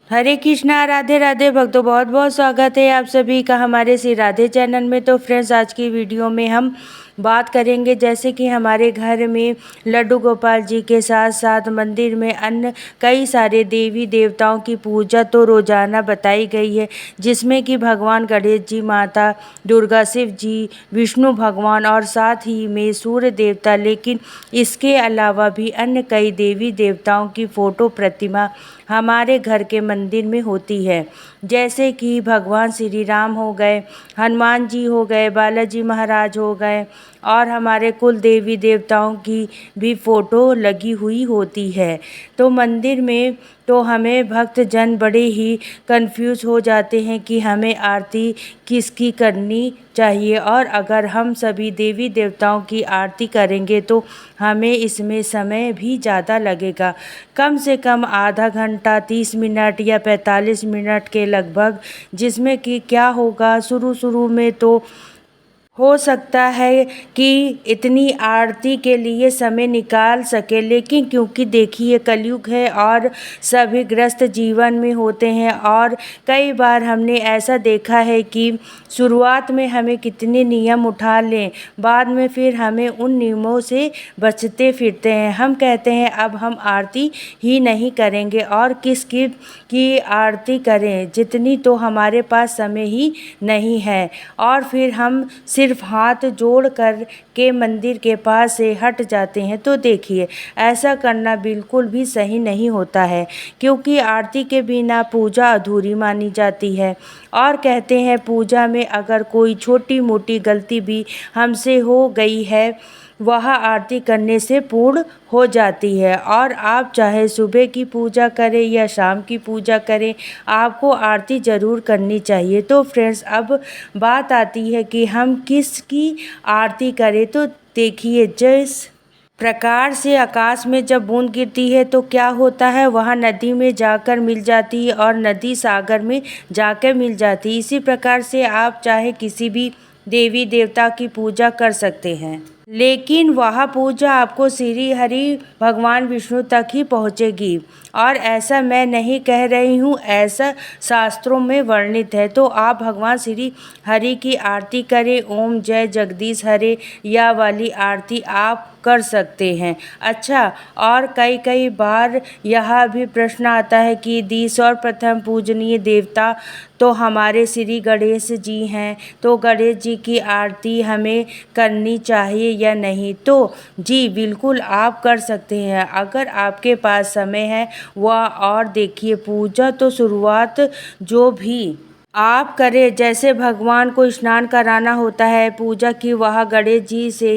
हरे कृष्णा, राधे राधे भक्तों, बहुत बहुत स्वागत है आप सभी का हमारे श्री राधे चैनल में। तो फ्रेंड्स, आज की वीडियो में हम बात करेंगे जैसे कि हमारे घर में लड्डू गोपाल जी के साथ साथ मंदिर में अन्य कई सारे देवी देवताओं की पूजा तो रोजाना बताई गई है, जिसमें कि भगवान गणेश जी, माता दुर्गा, शिव जी, विष्णु भगवान और साथ ही में सूर्य देवता। लेकिन इसके अलावा भी अन्य कई देवी देवताओं की फोटो प्रतिमा हमारे घर के मंदिर में होती है, जैसे कि भगवान श्री राम हो गए, हनुमान जी हो गए, बालाजी महाराज हो गए और हमारे कुल देवी देवताओं की भी फ़ोटो लगी हुई होती है। तो मंदिर में तो हमें भक्तजन बड़े ही कंफ्यूज हो जाते हैं कि हमें आरती किसकी करनी चाहिए, और अगर हम सभी देवी देवताओं की आरती करेंगे तो हमें इसमें समय भी ज़्यादा लगेगा, कम से कम आधा घंटा, 30 मिनट या 45 मिनट के लगभग। जिसमें कि क्या होगा, शुरू शुरू में तो हो सकता है कि इतनी आरती के लिए समय निकाल सके, लेकिन क्योंकि देखिए कलयुग है और सभी ग्रस्त जीवन में होते हैं, और कई बार हमने ऐसा देखा है कि शुरुआत में हमें कितने नियम उठा लें, बाद में फिर हमें उन नियमों से बचते फिरते हैं। हम कहते हैं अब हम आरती ही नहीं करेंगे और किसकी की आरती करें, जितनी तो हमारे पास समय ही नहीं है, और फिर हम सिर्फ हाथ जोड़ कर के मंदिर के पास से हट जाते हैं। तो देखिए, ऐसा करना बिल्कुल भी सही नहीं होता है, क्योंकि आरती के बिना पूजा अधूरी मानी जाती है, और कहते हैं पूजा में अगर कोई छोटी मोटी गलती भी हमसे हो गई है, वह आरती करने से पूर्ण हो जाती है। और आप चाहे सुबह की पूजा करें या शाम की पूजा करें, आपको आरती ज़रूर करनी चाहिए। तो फ्रेंड्स, अब बात आती है कि हम किसकी आरती करें। तो देखिए, जिस प्रकार से आकाश में जब बूंद गिरती है तो क्या होता है, वह नदी में जाकर मिल जाती है और नदी सागर में जाकर मिल जाती है। इसी प्रकार से आप चाहे किसी भी देवी देवता की पूजा कर सकते हैं, लेकिन वह पूजा आपको श्री हरि भगवान विष्णु तक ही पहुँचेगी। और ऐसा मैं नहीं कह रही हूँ, ऐसा शास्त्रों में वर्णित है। तो आप भगवान श्री हरि की आरती करें, ओम जय जगदीश हरे या वाली आरती आप कर सकते हैं। अच्छा, और कई बार यह भी प्रश्न आता है कि दी सर्वप्रथम पूजनीय देवता तो हमारे श्री गणेश जी हैं, तो गणेश जी की आरती हमें करनी चाहिए या नहीं। तो जी बिल्कुल आप कर सकते हैं, अगर आपके पास समय है वह। और देखिए, पूजा तो शुरुआत जो भी आप करें, जैसे भगवान को स्नान कराना होता है, पूजा की वह गणेश जी से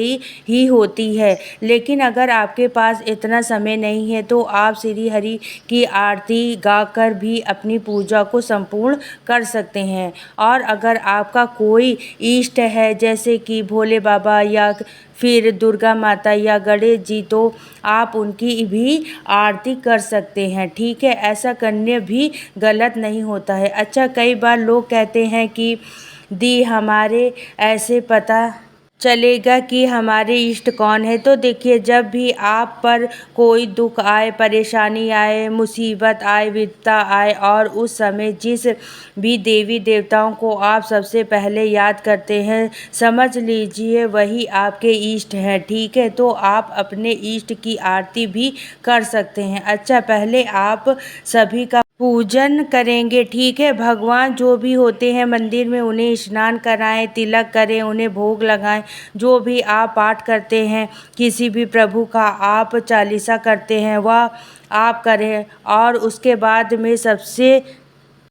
ही होती है। लेकिन अगर आपके पास इतना समय नहीं है तो आप श्री हरि की आरती गाकर भी अपनी पूजा को संपूर्ण कर सकते हैं। और अगर आपका कोई इष्ट है, जैसे कि भोले बाबा या फिर दुर्गा माता या गणेश जी, तो आप उनकी भी आरती कर सकते हैं। ठीक है, ऐसा करने भी गलत नहीं होता है। अच्छा, कई बार लोग कहते हैं कि दी हमारे ऐसे पता चलेगा कि हमारे इष्ट कौन है। तो देखिए, जब भी आप पर कोई दुख आए, परेशानी आए, मुसीबत आए, विपदा आए, और उस समय जिस भी देवी देवताओं को आप सबसे पहले याद करते हैं, समझ लीजिए वही आपके इष्ट हैं। ठीक है, तो आप अपने इष्ट की आरती भी कर सकते हैं। अच्छा, पहले आप सभी का पूजन करेंगे। ठीक है, भगवान जो भी होते हैं मंदिर में उन्हें स्नान कराएं, तिलक करें, उन्हें भोग लगाएं। जो भी आप पाठ करते हैं, किसी भी प्रभु का आप चालीसा करते हैं, वह आप करें। और उसके बाद में सबसे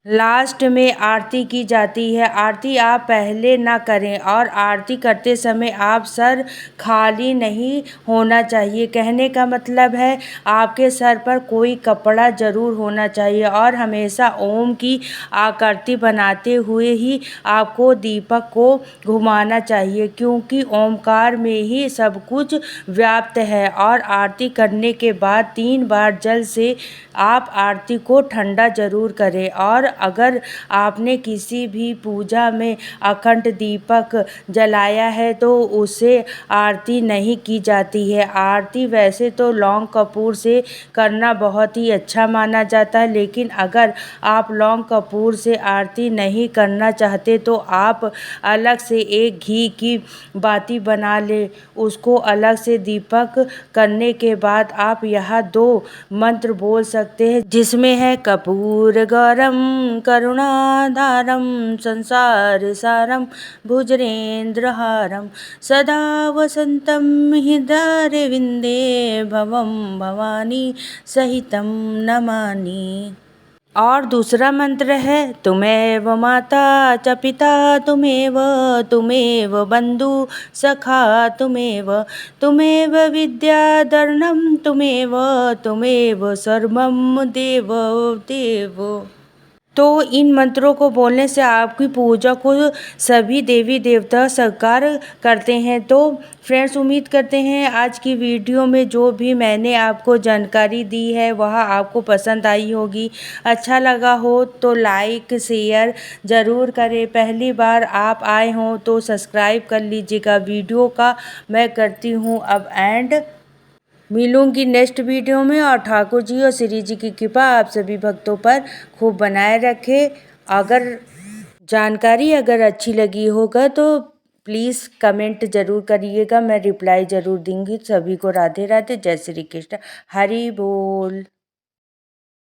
लास्ट में आरती की जाती है। आरती आप पहले ना करें, और आरती करते समय आप सर खाली नहीं होना चाहिए। कहने का मतलब है आपके सर पर कोई कपड़ा ज़रूर होना चाहिए, और हमेशा ओम की आकृति बनाते हुए ही आपको दीपक को घुमाना चाहिए, क्योंकि ओमकार में ही सब कुछ व्याप्त है। और आरती करने के बाद 3 बार जल से आप आरती को ठंडा ज़रूर करें, और अगर आपने किसी भी पूजा में अखंड दीपक जलाया है तो उसे आरती नहीं की जाती है। आरती वैसे तो लौंग कपूर से करना बहुत ही अच्छा माना जाता है, लेकिन अगर आप लौंग कपूर से आरती नहीं करना चाहते तो आप अलग से एक घी की बाती बना ले। उसको अलग से दीपक करने के बाद आप यह 2 मंत्र बोल सकते हैं, जिसमें है कपूर गौरम करुणाधारम संसार सारम भुजरेंद्रहारम सदा वसंतम हृदयविंदे भवम भवानी सहितम नमामि। और दूसरा मंत्र है तुमेव माता च पिता तुमेव तुमेव बंधु सखा तुमेव विद्याधरणं तुमेव सर्वं देव देव। तो इन मंत्रों को बोलने से आपकी पूजा को सभी देवी देवता स्वीकार करते हैं। तो फ्रेंड्स, उम्मीद करते हैं आज की वीडियो में जो भी मैंने आपको जानकारी दी है वह आपको पसंद आई होगी। अच्छा लगा हो तो लाइक शेयर ज़रूर करें। पहली बार आप आए हों तो सब्सक्राइब कर लीजिएगा। वीडियो का मैं करती हूँ अब एंड। मिलूंगी नेक्स्ट वीडियो में। और ठाकुर जी और श्री जी की कृपा आप सभी भक्तों पर खूब बनाए रखे। अगर जानकारी अच्छी लगी होगा तो प्लीज़ कमेंट ज़रूर करिएगा, मैं रिप्लाई ज़रूर दूंगी। सभी को राधे राधे, जय श्री कृष्ण, हरि बोल।